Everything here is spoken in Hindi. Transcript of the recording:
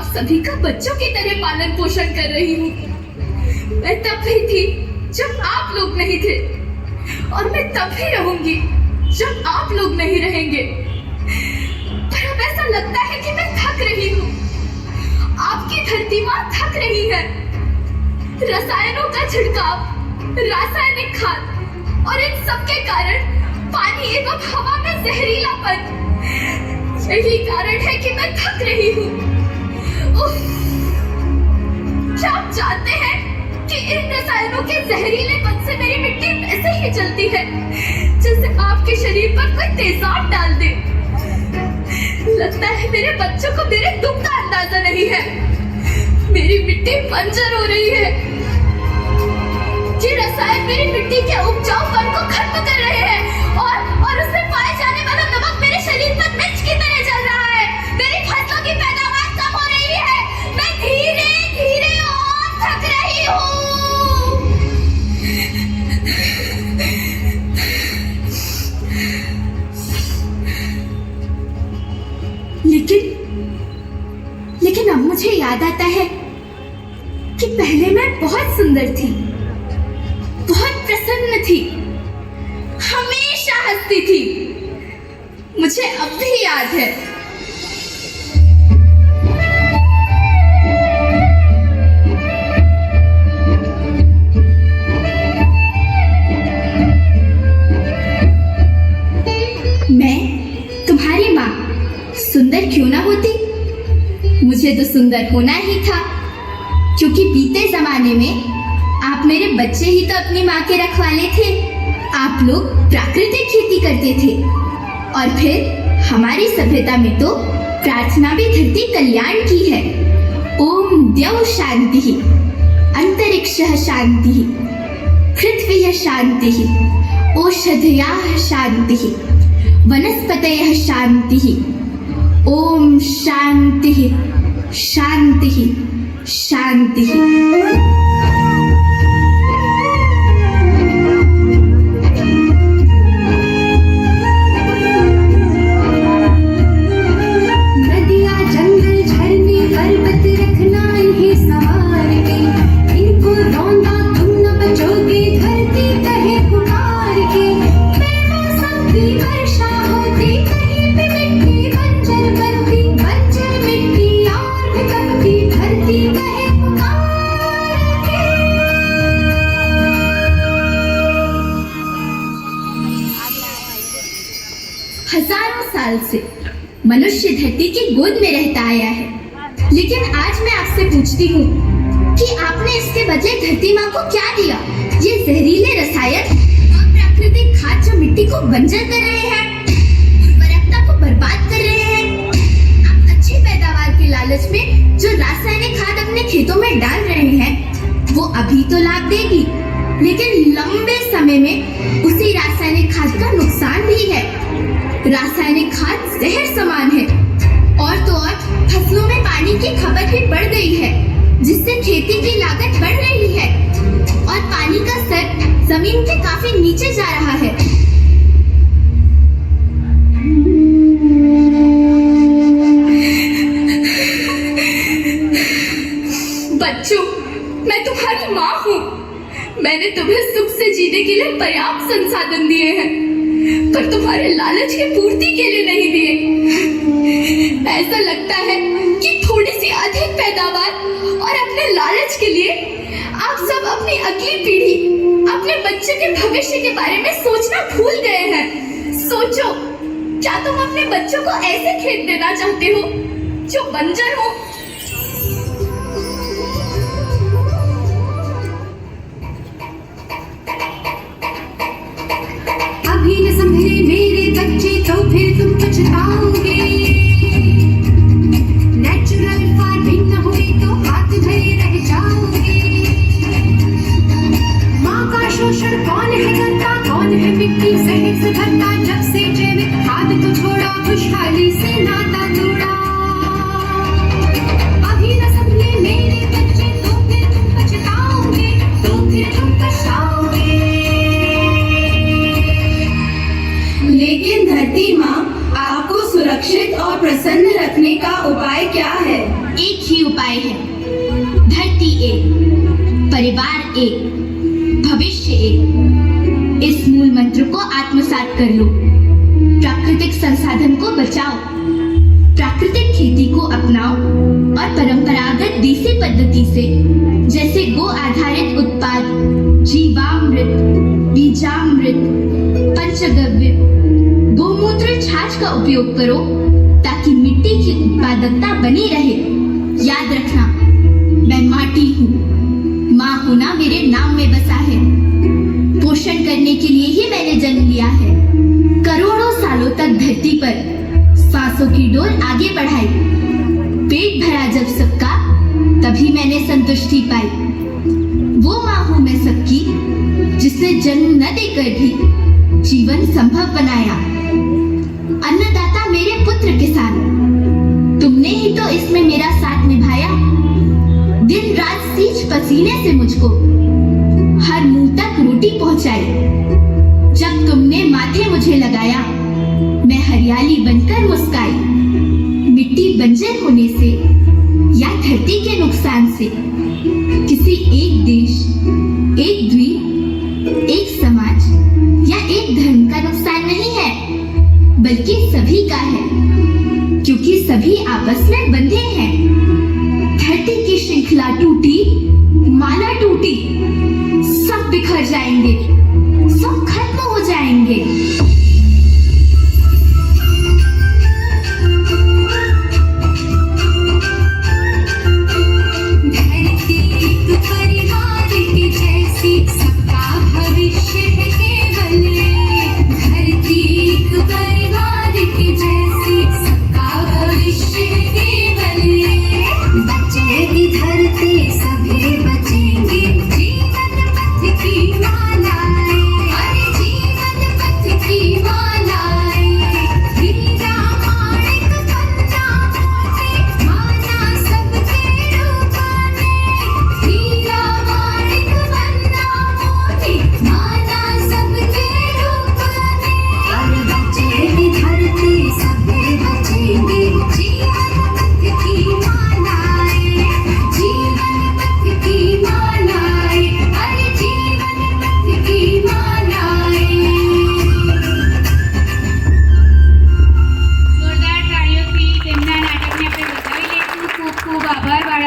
सभी का बच्चों की तरह पालन पोषण कर रही हूँ। मैं तब भी थी जब आप लोग नहीं थे, और मैं तब भी रहूंगी जब आप लोग नहीं रहेंगे। पर अब ऐसा लगता है कि मैं थक रही हूँ। आपकी धरती माँ थक रही है। रसायनों का छिड़काव, रासायनिक खाद और इन सब के कारण पानी एवं हवा में जहरीलापन, यही कारण है कि मैं थक रही हूँ। क्या आप जानते हैं कि इन रसायनों के जहरीलेपन से मेरी मिट्टी ऐसे ही जलती है जैसे आपके शरीर पर कोई तेजाब डाल दे। लगता है मेरे बच्चों को मेरे दुख का अंदाजा नहीं है। मेरी मिट्टी बंजर हो रही है। ये रसायन मेरी मिट्टी के उपजाऊपन को खत्म कर रहे हैं और उसमें पाए जाने वाला नमक मेरे शरीर पर मिर्च की तरह जल रहा है। मेरी फसलों की पैदावार कम हो रही है। मैं धीरे धीरे और थक रही हूँ। लेकिन अब मुझे याद आता है कि पहले मैं बहुत सुंदर थी, बहुत प्रसन्न थी, हमेशा हंसती थी। मुझे अब भी याद है। मैं तुम्हारी माँ सुंदर क्यों ना होती, मुझे तो सुंदर होना ही था, क्योंकि बीते जमाने में आप मेरे बच्चे ही तो अपनी माँ के रखवाले थे। आप लोग प्राकृतिक खेती करते थे और फिर हमारी सभ्यता में तो प्रार्थना भी धरती कल्याण की है। ओम द्यौ शांति, अंतरिक्षः शांति, पृथ्वी शांति, औषधयः शांति, वनस्पतयः शांति। ओम शांति शांति शांति। हजारों साल से मनुष्य धरती की गोद में रहता आया है, लेकिन आज मैं आपसे पूछती हूँ कि आपने इसके बदले धरती माँ को क्या दिया? ये जहरीले रसायन और प्राकृतिक खाद जो मिट्टी को बंजर कर रहे हैं, उर्वरकता को बर्बाद कर रहे हैं। आप अच्छी पैदावार के लालच में जो रासायनिक खाद अपने खेतों में डाल रहे हैं, वो अभी तो लाभ देगी, लेकिन लंबे समय में उसी रासायनिक खाद का नुकसान भी है। रासायनिक खाद जहर समान है, और तो और फसलों में पानी की खपत भी बढ़ गई है, जिससे खेती की लागत बढ़ रही है और पानी का स्तर जमीन के काफी नीचे जा रहा है। बच्चों, मैं तुम्हारी माँ हूँ। मैंने तुम्हें सुख से जीने के लिए पर्याप्त संसाधन दिए हैं, पर तुम्हारे लालच की पूर्ति के लिए नहीं दिए। ऐसा लगता है कि थोड़ी सी अधिक पैदावार और अपने लालच के लिए आप सब अपनी अगली पीढ़ी, अपने बच्चे के भविष्य के बारे में सोचना भूल गए हैं। सोचो, क्या तुम अपने बच्चों को ऐसे खेत देना चाहते हो जो बंजर हो? अभी न संभले मेरे बच्चे तो फिर तुम पछताओगे। नेचुरल फार्मिंग न हुई तो हाथ धरे रह जाओगे। माँ का शोषण कौन है करता, कौन है मिट्टी सहज से भरता? जब से जैविक खाद को छोड़ा, खुशहाली से नाता जोड़ा। ही उपाय है। धरती एक, परिवार एक, भविष्य एक। इस मूल मंत्र को आत्मसात कर लो। प्राकृतिक संसाधन को बचाओ, प्राकृतिक खेती को अपनाओ और परंपरागत देसी पद्धति से जैसे गो आधारित उत्पाद, जीवामृत, बीजामृत, पंचगव्य, गोमूत्र छाछ का उपयोग करो ताकि मिट्टी की उत्पादकता बनी रहे। याद रखना, मैं माटी हूँ, माँ होना मेरे नाम में बसा है। पोषण करने के लिए ही मैंने जन्म लिया है। करोड़ों सालों तक धरती पर सांसों की डोर आगे बढ़ाई। पेट भरा जब सबका, तभी मैंने संतुष्टि पाई। वो माँ हूँ मैं सबकी, जिसने जन्म न देकर भी जीवन संभव बनाया। अन्नदाता मेरे पुत्र किसान, तुमने ही तो इसमें मेरा साथ निभाया। दिन रात सींच पसीने से मुझको हर मुंह तक रोटी पहुंचाई। जब तुमने माथे मुझे लगाया, मैं हरियाली बनकर मुस्काई। मिट्टी बंजर होने से या धरती के नुकसान से किसी एक देश, एक द्वीप, एक समाज या एक धर्म का नुकसान नहीं है, बल्कि सभी का है, क्योंकि सभी आपस में बंधे